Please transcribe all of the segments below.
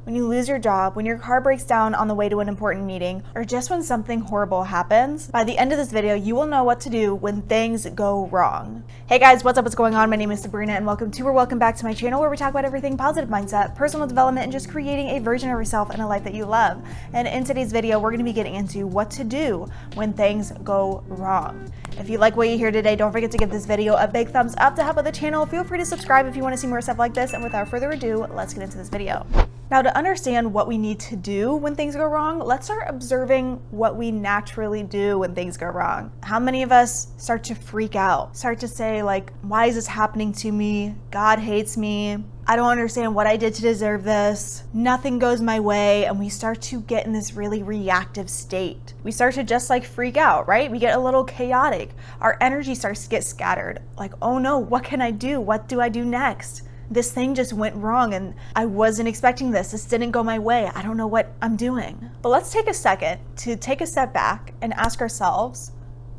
when you lose your job, when your car breaks down on the way to an important meeting, or just when something horrible happens, by the end of this video, you will know what to do when things go wrong. Hey guys, what's up? What's going on? My name is Sabrina and welcome back to my channel where we talk about everything positive mindset, personal development, and just creating a version of yourself and a life that you love. And in today's video, we're going to be getting into what to do when things go wrong. If you like what you hear today, don't forget to give this video a big thumbs up to help out the channel. Feel free to subscribe if you want to see more stuff like this. And without further ado, let's get into this video. Now, to understand what we need to do when things go wrong, let's start observing what we naturally do when things go wrong. How many of us start to freak out, start to say like, why is this happening to me? God hates me. I don't understand what I did to deserve this. Nothing goes my way. And we start to get in this really reactive state. We start to just like freak out, right? We get a little chaotic. Our energy starts to get scattered. Like, oh no, what can I do? What do I do next? This thing just went wrong and I wasn't expecting this. This didn't go my way. I don't know what I'm doing. But let's take a second to take a step back and ask ourselves,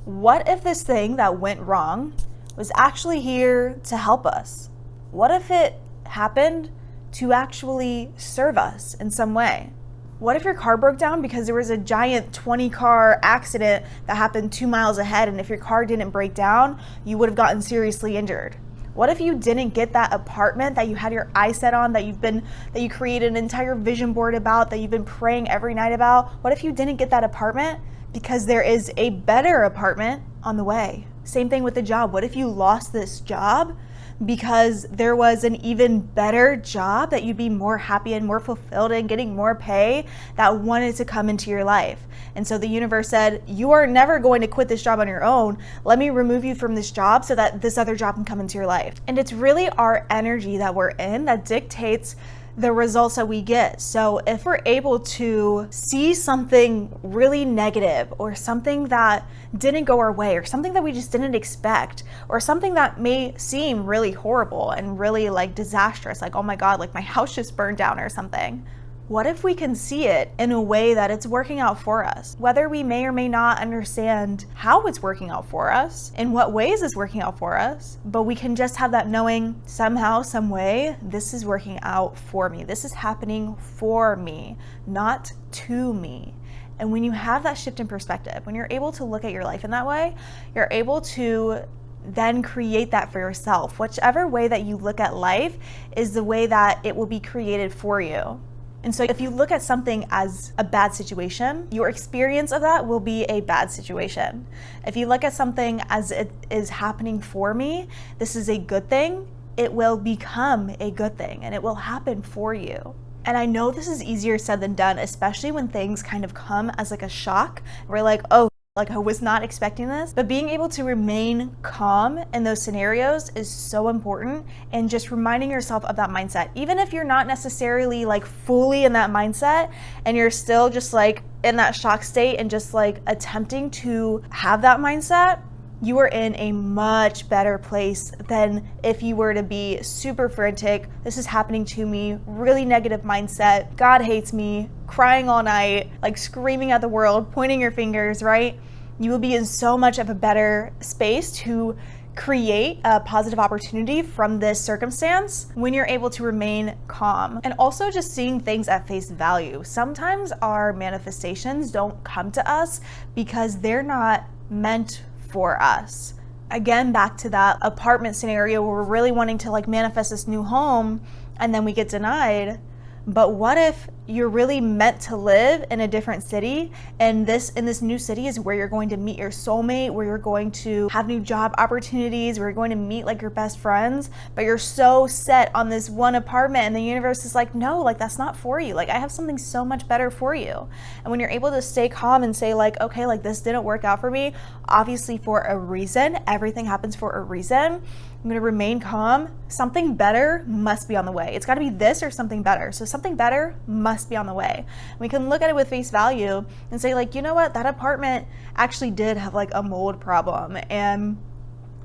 what if this thing that went wrong was actually here to help us? What if it happened to actually serve us in some way? What if your car broke down because there was a giant 20-car accident that happened 2 miles ahead, and if your car didn't break down, you would have gotten seriously injured? What if you didn't get that apartment that you had your eyes set on, that you created an entire vision board about, that you've been praying every night about? What if you didn't get that apartment because there is a better apartment on the way? Same thing with the job. What if you lost this job because there was an even better job that you'd be more happy and more fulfilled in, getting more pay, that wanted to come into your life? And so the universe said, you are never going to quit this job on your own. Let me remove you from this job so that this other job can come into your life. And it's really our energy that we're in that dictates the results that we get. So if we're able to see something really negative, or something that didn't go our way, or something that we just didn't expect, or something that may seem really horrible and really like disastrous, like, oh my God, like my house just burned down or something. What if we can see it in a way that it's working out for us? Whether we may or may not understand how it's working out for us, in what ways it's working out for us, but we can just have that knowing somehow, some way, this is working out for me. This is happening for me, not to me. And when you have that shift in perspective, when you're able to look at your life in that way, you're able to then create that for yourself. Whichever way that you look at life is the way that it will be created for you. And so if you look at something as a bad situation, your experience of that will be a bad situation. If you look at something as it is happening for me, this is a good thing, it will become a good thing and it will happen for you. And I know this is easier said than done, especially when things kind of come as like a shock. We're like, oh, like I was not expecting this. But being able to remain calm in those scenarios is so important, and just reminding yourself of that mindset. Even if you're not necessarily like fully in that mindset and you're still just like in that shock state and just like attempting to have that mindset, you are in a much better place than if you were to be super frantic. This is happening to me, really negative mindset, God hates me, crying all night, like screaming at the world, pointing your fingers, right? You will be in so much of a better space to create a positive opportunity from this circumstance when you're able to remain calm. And also just seeing things at face value. Sometimes our manifestations don't come to us because they're not meant for us. Again, back to that apartment scenario where we're really wanting to like manifest this new home and then we get denied. But what if you're really meant to live in a different city, and in this new city is where you're going to meet your soulmate, where you're going to have new job opportunities, where you're going to meet like your best friends, but you're so set on this one apartment and the universe is like, no, like that's not for you. Like I have something so much better for you. And when you're able to stay calm and say like, okay, like this didn't work out for me, obviously for a reason, everything happens for a reason. I'm gonna remain calm. Something better must be on the way. It's gotta be this or something better. So something better must be on the way. We can look at it with face value and say like, you know what, that apartment actually did have like a mold problem, and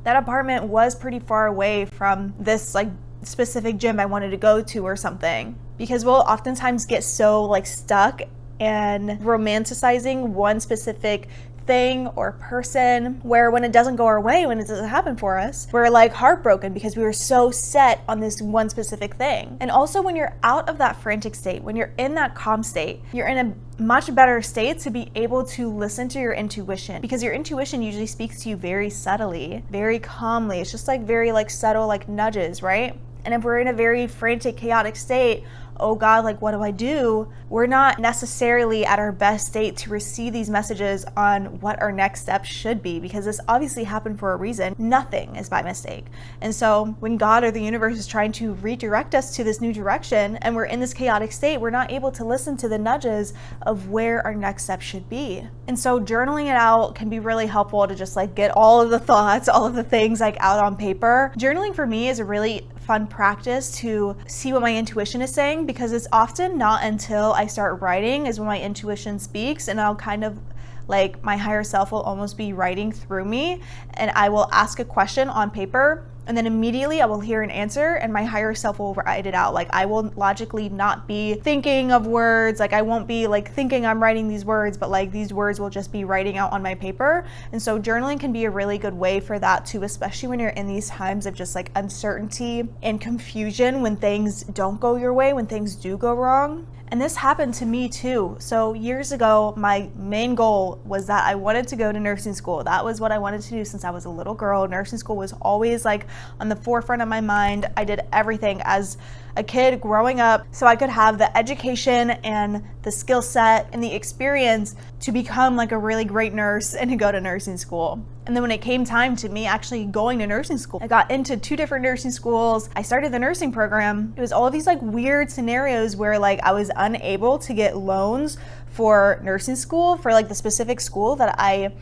that apartment was pretty far away from this like specific gym I wanted to go to or something. Because we'll oftentimes get so like stuck and romanticizing one specific thing or person where when it doesn't go our way, when it doesn't happen for us, we're like heartbroken because we were so set on this one specific thing. And also when you're out of that frantic state, when you're in that calm state, you're in a much better state to be able to listen to your intuition, because your intuition usually speaks to you very subtly, very calmly. It's just like very like subtle like nudges, right? And if we're in a very frantic, chaotic state, oh God, like what do I do? We're not necessarily at our best state to receive these messages on what our next steps should be, because this obviously happened for a reason. Nothing is by mistake. And so when God or the universe is trying to redirect us to this new direction and we're in this chaotic state, we're not able to listen to the nudges of where our next step should be. And so journaling it out can be really helpful to just like get all of the thoughts, all of the things like out on paper. Journaling for me is a really fun practice to see what my intuition is saying, because it's often not until I start writing is when my intuition speaks, and I'll kind of like my higher self will almost be writing through me, and I will ask a question on paper and then immediately I will hear an answer and my higher self will write it out. Like I will logically not be thinking of words, like I won't be like thinking I'm writing these words, but like these words will just be writing out on my paper. And so journaling can be a really good way for that too, especially when you're in these times of just like uncertainty and confusion, when things don't go your way, when things do go wrong. And this happened to me too. So years ago, my main goal was that I wanted to go to nursing school. That was what I wanted to do since I was a little girl. Nursing school was always like on the forefront of my mind. I did everything as a kid growing up so I could have the education and the skill set and the experience to become like a really great nurse and to go to nursing school. And then when it came time to me actually going to nursing school, I got into 2 different nursing schools. I started the nursing program. It was all of these like weird scenarios where like I was unable to get loans for nursing school for like the specific school that I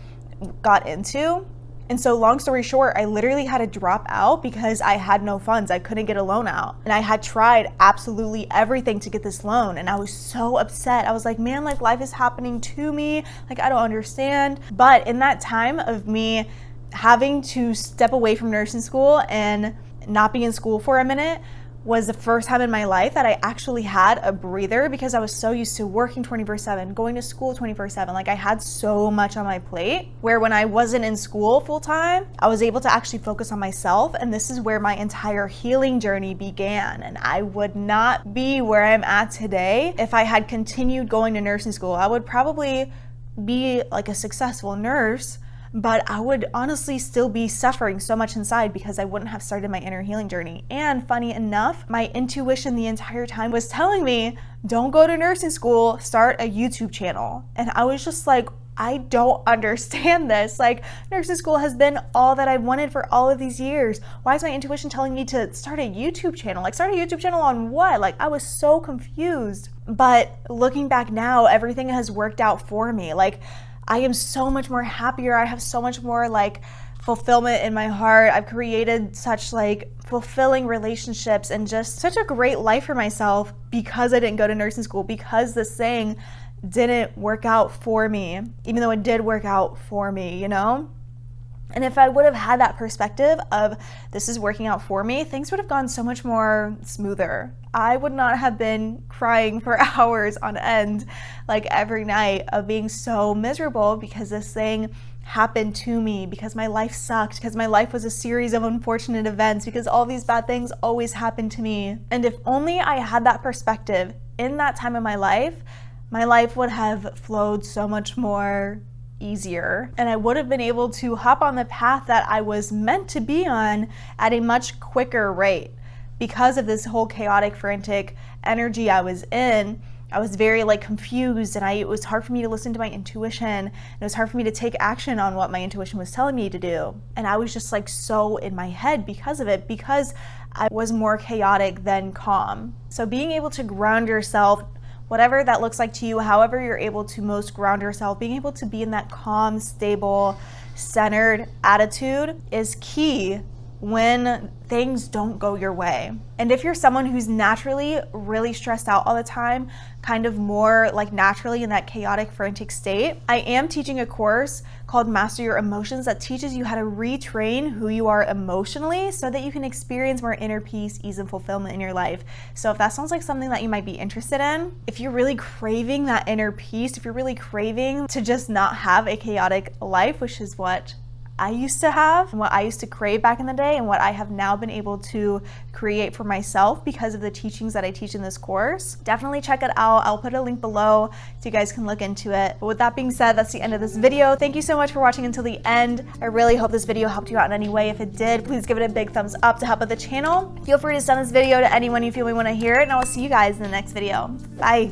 got into. And so long story short, I literally had to drop out because I had no funds. I couldn't get a loan out. And I had tried absolutely everything to get this loan. And I was so upset. I was like, man, like life is happening to me. Like, I don't understand. But in that time of me having to step away from nursing school and not be in school for a minute, was the first time in my life that I actually had a breather, because I was so used to working 24/7, going to school 24/7. Like I had so much on my plate, where when I wasn't in school full time, I was able to actually focus on myself. And this is where my entire healing journey began. And I would not be where I'm at today if I had continued going to nursing school. I would probably be like a successful nurse, but I would honestly still be suffering so much inside because I wouldn't have started my inner healing journey. And funny enough, my intuition the entire time was telling me, don't go to nursing school, start a YouTube channel. And I was just like, I don't understand this. Like, nursing school has been all that I've wanted for all of these years. Why is my intuition telling me to start a YouTube channel? Like, start a YouTube channel on what? Like, I was so confused. But looking back now, everything has worked out for me. Like, I am so much more happier. I have so much more like fulfillment in my heart. I've created such like fulfilling relationships and just such a great life for myself because I didn't go to nursing school, because this thing didn't work out for me, even though it did work out for me, you know? And if I would have had that perspective of this is working out for me, things would have gone so much more smoother. I would not have been crying for hours on end, like every night, of being so miserable because this thing happened to me, because my life sucked, because my life was a series of unfortunate events, because all these bad things always happened to me. And if only I had that perspective in that time of my life would have flowed so much more easier, and I would have been able to hop on the path that I was meant to be on at a much quicker rate. Because of this whole chaotic, frantic energy I was in, I was very like confused, and it was hard for me to listen to my intuition, and it was hard for me to take action on what my intuition was telling me to do. And I was just like so in my head because of it, because I was more chaotic than calm. So being able to ground yourself, whatever that looks like to you, however you're able to most ground yourself, being able to be in that calm, stable, centered attitude is key when things don't go your way. And if you're someone who's naturally really stressed out all the time, kind of more like naturally in that chaotic, frantic state, I am teaching a course called Master Your Emotions that teaches you how to retrain who you are emotionally so that you can experience more inner peace, ease, and fulfillment in your life. So if that sounds like something that you might be interested in, if you're really craving that inner peace, if you're really craving to just not have a chaotic life, which is what I used to have and what I used to crave back in the day and what I have now been able to create for myself because of the teachings that I teach in this course, definitely check it out. I'll put a link below so you guys can look into it. But with that being said, that's the end of this video. Thank you so much for watching until the end. I really hope this video helped you out in any way. If it did, please give it a big thumbs up to help out the channel. Feel free to send this video to anyone you feel we want to hear it, and I will see you guys in the next video. Bye.